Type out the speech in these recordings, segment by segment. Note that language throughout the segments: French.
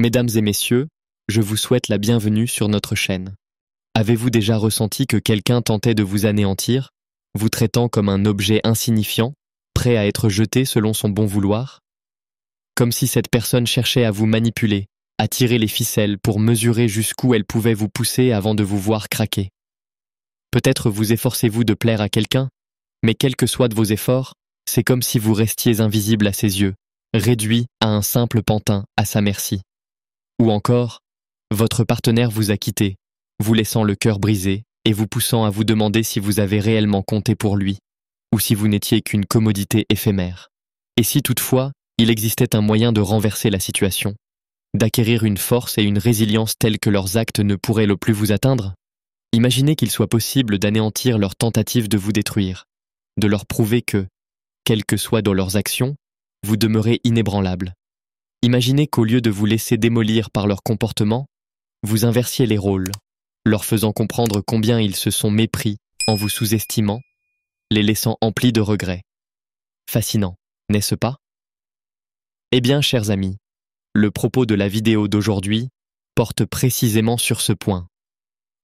Mesdames et messieurs, je vous souhaite la bienvenue sur notre chaîne. Avez-vous déjà ressenti que quelqu'un tentait de vous anéantir, vous traitant comme un objet insignifiant, prêt à être jeté selon son bon vouloir? Comme si cette personne cherchait à vous manipuler, à tirer les ficelles pour mesurer jusqu'où elle pouvait vous pousser avant de vous voir craquer. Peut-être vous efforcez-vous de plaire à quelqu'un, mais quels que soient vos efforts, c'est comme si vous restiez invisible à ses yeux, réduit à un simple pantin à sa merci. Ou encore, votre partenaire vous a quitté, vous laissant le cœur brisé et vous poussant à vous demander si vous avez réellement compté pour lui, ou si vous n'étiez qu'une commodité éphémère. Et si toutefois, il existait un moyen de renverser la situation, d'acquérir une force et une résilience telles que leurs actes ne pourraient le plus vous atteindre? Imaginez qu'il soit possible d'anéantir leur tentative de vous détruire, de leur prouver que, quelles que soient dans leurs actions, vous demeurez inébranlable. Imaginez qu'au lieu de vous laisser démolir par leur comportement, vous inversiez les rôles, leur faisant comprendre combien ils se sont mépris en vous sous-estimant, les laissant emplis de regrets. Fascinant, n'est-ce pas? Eh bien, chers amis, le propos de la vidéo d'aujourd'hui porte précisément sur ce point.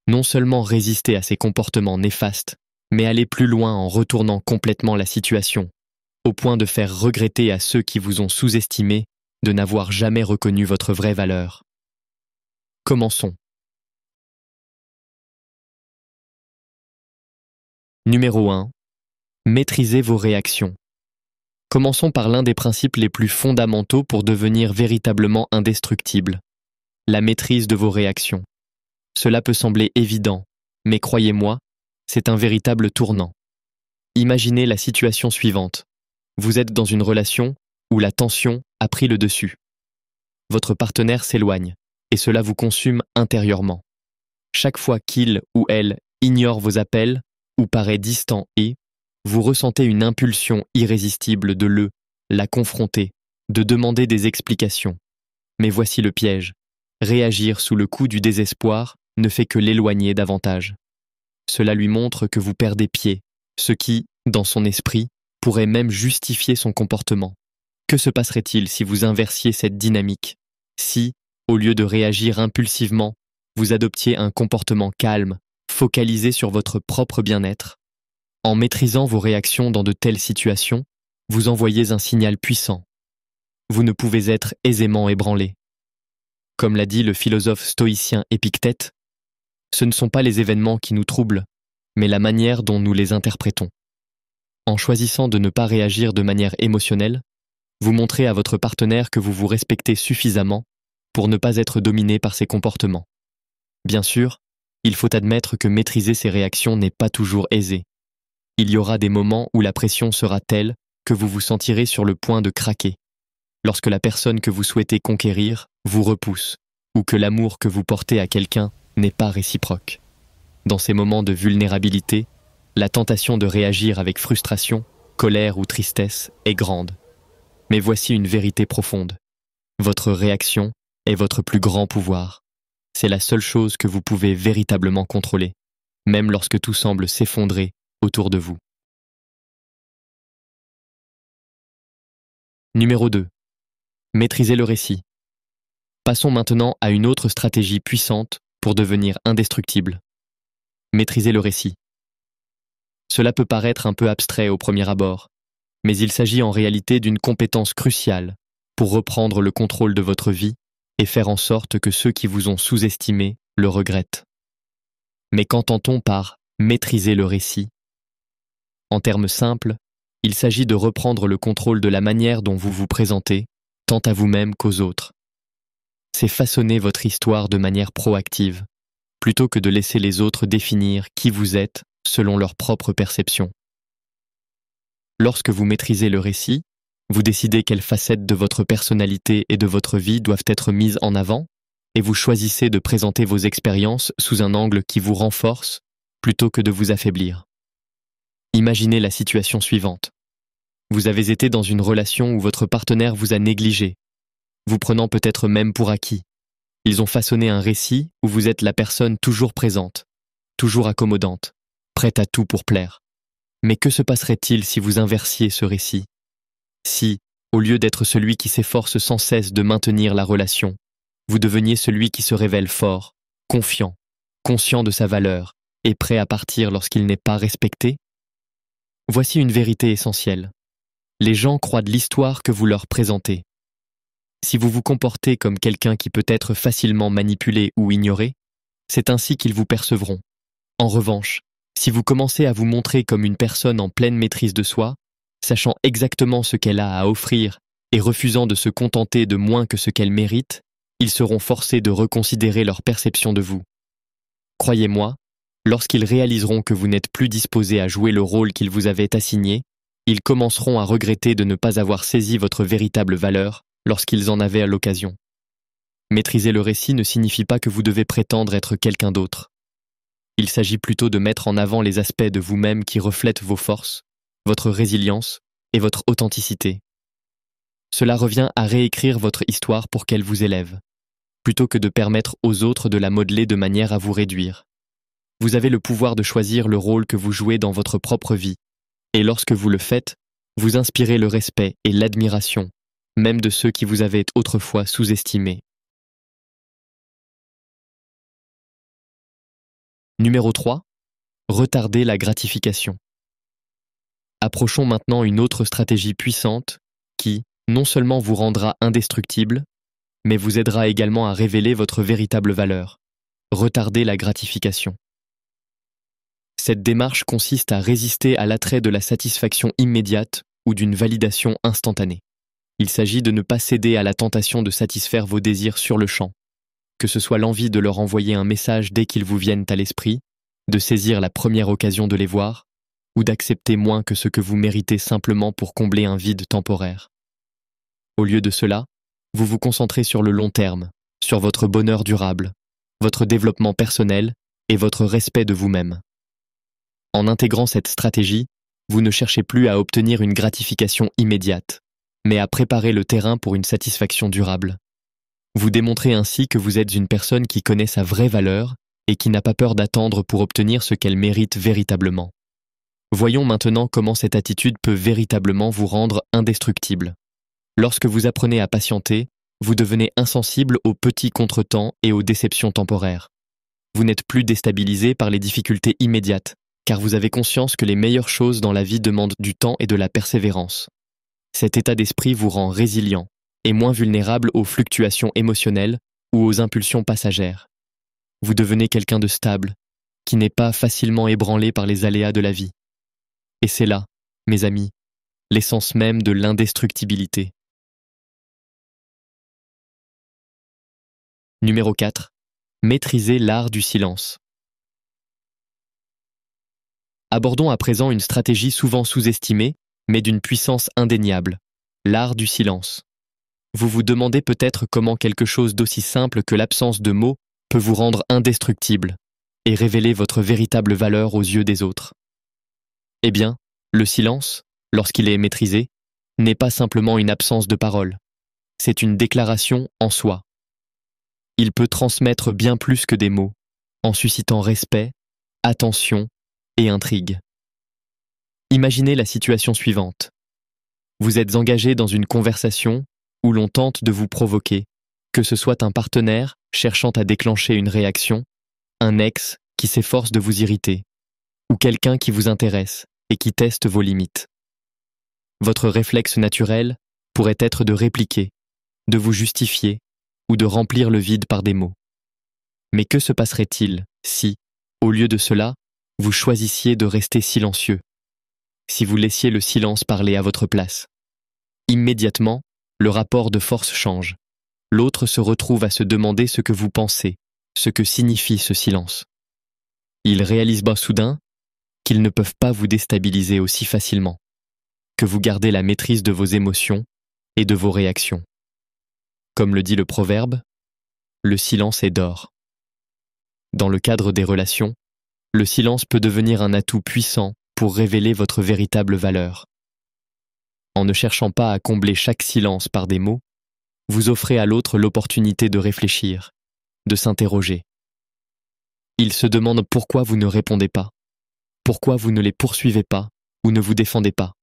Non seulement résister à ces comportements néfastes, mais aller plus loin en retournant complètement la situation, au point de faire regretter à ceux qui vous ont sous-estimé de n'avoir jamais reconnu votre vraie valeur. Commençons. Numéro 1. Maîtrisez vos réactions. Commençons par l'un des principes les plus fondamentaux pour devenir véritablement indestructible. La maîtrise de vos réactions. Cela peut sembler évident, mais croyez-moi, c'est un véritable tournant. Imaginez la situation suivante. Vous êtes dans une relation où la tension a pris le dessus. Votre partenaire s'éloigne, et cela vous consume intérieurement. Chaque fois qu'il ou elle ignore vos appels ou paraît distant et vous ressentez une impulsion irrésistible de la confronter, de demander des explications. Mais voici le piège. Réagir sous le coup du désespoir ne fait que l'éloigner davantage. Cela lui montre que vous perdez pied, ce qui, dans son esprit, pourrait même justifier son comportement. Que se passerait-il si vous inversiez cette dynamique? Si, au lieu de réagir impulsivement, vous adoptiez un comportement calme, focalisé sur votre propre bien-être? En maîtrisant vos réactions dans de telles situations, vous envoyez un signal puissant. Vous ne pouvez être aisément ébranlé. Comme l'a dit le philosophe stoïcien Épictète, ce ne sont pas les événements qui nous troublent, mais la manière dont nous les interprétons. En choisissant de ne pas réagir de manière émotionnelle, vous montrez à votre partenaire que vous vous respectez suffisamment pour ne pas être dominé par ses comportements. Bien sûr, il faut admettre que maîtriser ses réactions n'est pas toujours aisé. Il y aura des moments où la pression sera telle que vous vous sentirez sur le point de craquer, lorsque la personne que vous souhaitez conquérir vous repousse, ou que l'amour que vous portez à quelqu'un n'est pas réciproque. Dans ces moments de vulnérabilité, la tentation de réagir avec frustration, colère ou tristesse est grande. Mais voici une vérité profonde. Votre réaction est votre plus grand pouvoir. C'est la seule chose que vous pouvez véritablement contrôler, même lorsque tout semble s'effondrer autour de vous. Numéro 2. Maîtrisez le récit. Passons maintenant à une autre stratégie puissante pour devenir indestructible. Maîtrisez le récit. Cela peut paraître un peu abstrait au premier abord, mais il s'agit en réalité d'une compétence cruciale pour reprendre le contrôle de votre vie et faire en sorte que ceux qui vous ont sous-estimé le regrettent. Mais qu'entend-on par maîtriser le récit? En termes simples, il s'agit de reprendre le contrôle de la manière dont vous vous présentez, tant à vous-même qu'aux autres. C'est façonner votre histoire de manière proactive, plutôt que de laisser les autres définir qui vous êtes selon leur propre perception. Lorsque vous maîtrisez le récit, vous décidez quelles facettes de votre personnalité et de votre vie doivent être mises en avant, et vous choisissez de présenter vos expériences sous un angle qui vous renforce plutôt que de vous affaiblir. Imaginez la situation suivante. Vous avez été dans une relation où votre partenaire vous a négligé, vous prenant peut-être même pour acquis. Ils ont façonné un récit où vous êtes la personne toujours présente, toujours accommodante, prête à tout pour plaire. Mais que se passerait-il si vous inversiez ce récit? Si, au lieu d'être celui qui s'efforce sans cesse de maintenir la relation, vous deveniez celui qui se révèle fort, confiant, conscient de sa valeur et prêt à partir lorsqu'il n'est pas respecté? Voici une vérité essentielle. Les gens croient de l'histoire que vous leur présentez. Si vous vous comportez comme quelqu'un qui peut être facilement manipulé ou ignoré, c'est ainsi qu'ils vous percevront. En revanche, si vous commencez à vous montrer comme une personne en pleine maîtrise de soi, sachant exactement ce qu'elle a à offrir et refusant de se contenter de moins que ce qu'elle mérite, ils seront forcés de reconsidérer leur perception de vous. Croyez-moi, lorsqu'ils réaliseront que vous n'êtes plus disposé à jouer le rôle qu'ils vous avaient assigné, ils commenceront à regretter de ne pas avoir saisi votre véritable valeur lorsqu'ils en avaient à l'occasion. Maîtriser le récit ne signifie pas que vous devez prétendre être quelqu'un d'autre. Il s'agit plutôt de mettre en avant les aspects de vous-même qui reflètent vos forces, votre résilience et votre authenticité. Cela revient à réécrire votre histoire pour qu'elle vous élève, plutôt que de permettre aux autres de la modeler de manière à vous réduire. Vous avez le pouvoir de choisir le rôle que vous jouez dans votre propre vie, et lorsque vous le faites, vous inspirez le respect et l'admiration, même de ceux qui vous avaient autrefois sous-estimés. Numéro 3. Retardez la gratification. Approchons maintenant une autre stratégie puissante qui, non seulement vous rendra indestructible, mais vous aidera également à révéler votre véritable valeur. Retardez la gratification. Cette démarche consiste à résister à l'attrait de la satisfaction immédiate ou d'une validation instantanée. Il s'agit de ne pas céder à la tentation de satisfaire vos désirs sur le champ, que ce soit l'envie de leur envoyer un message dès qu'ils vous viennent à l'esprit, de saisir la première occasion de les voir, ou d'accepter moins que ce que vous méritez simplement pour combler un vide temporaire. Au lieu de cela, vous vous concentrez sur le long terme, sur votre bonheur durable, votre développement personnel et votre respect de vous-même. En intégrant cette stratégie, vous ne cherchez plus à obtenir une gratification immédiate, mais à préparer le terrain pour une satisfaction durable. Vous démontrez ainsi que vous êtes une personne qui connaît sa vraie valeur et qui n'a pas peur d'attendre pour obtenir ce qu'elle mérite véritablement. Voyons maintenant comment cette attitude peut véritablement vous rendre indestructible. Lorsque vous apprenez à patienter, vous devenez insensible aux petits contretemps et aux déceptions temporaires. Vous n'êtes plus déstabilisé par les difficultés immédiates, car vous avez conscience que les meilleures choses dans la vie demandent du temps et de la persévérance. Cet état d'esprit vous rend résilient et moins vulnérable aux fluctuations émotionnelles ou aux impulsions passagères. Vous devenez quelqu'un de stable, qui n'est pas facilement ébranlé par les aléas de la vie. Et c'est là, mes amis, l'essence même de l'indestructibilité. Numéro 4. Maîtriser l'art du silence. Abordons à présent une stratégie souvent sous-estimée, mais d'une puissance indéniable, l'art du silence. Vous vous demandez peut-être comment quelque chose d'aussi simple que l'absence de mots peut vous rendre indestructible et révéler votre véritable valeur aux yeux des autres. Eh bien, le silence, lorsqu'il est maîtrisé, n'est pas simplement une absence de parole, c'est une déclaration en soi. Il peut transmettre bien plus que des mots, en suscitant respect, attention et intrigue. Imaginez la situation suivante. Vous êtes engagé dans une conversation où l'on tente de vous provoquer, que ce soit un partenaire cherchant à déclencher une réaction, un ex qui s'efforce de vous irriter, ou quelqu'un qui vous intéresse et qui teste vos limites. Votre réflexe naturel pourrait être de répliquer, de vous justifier ou de remplir le vide par des mots. Mais que se passerait-il si, au lieu de cela, vous choisissiez de rester silencieux, si vous laissiez le silence parler à votre place? Immédiatement, le rapport de force change. L'autre se retrouve à se demander ce que vous pensez, ce que signifie ce silence. Il réalise soudain qu'ils ne peuvent pas vous déstabiliser aussi facilement, que vous gardez la maîtrise de vos émotions et de vos réactions. Comme le dit le proverbe, le silence est d'or. Dans le cadre des relations, le silence peut devenir un atout puissant pour révéler votre véritable valeur. En ne cherchant pas à combler chaque silence par des mots, vous offrez à l'autre l'opportunité de réfléchir, de s'interroger. Il se demande pourquoi vous ne répondez pas, pourquoi vous ne les poursuivez pas ou ne vous défendez pas.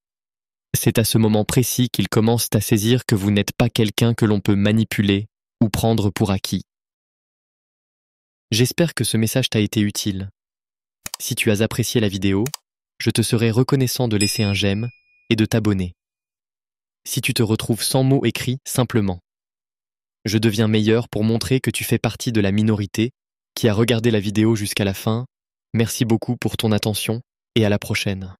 C'est à ce moment précis qu'ils commencent à saisir que vous n'êtes pas quelqu'un que l'on peut manipuler ou prendre pour acquis. J'espère que ce message t'a été utile. Si tu as apprécié la vidéo, je te serai reconnaissant de laisser un j'aime et de t'abonner. Si tu te retrouves sans mots écrits, simplement. Je deviens meilleur pour montrer que tu fais partie de la minorité qui a regardé la vidéo jusqu'à la fin. Merci beaucoup pour ton attention et à la prochaine.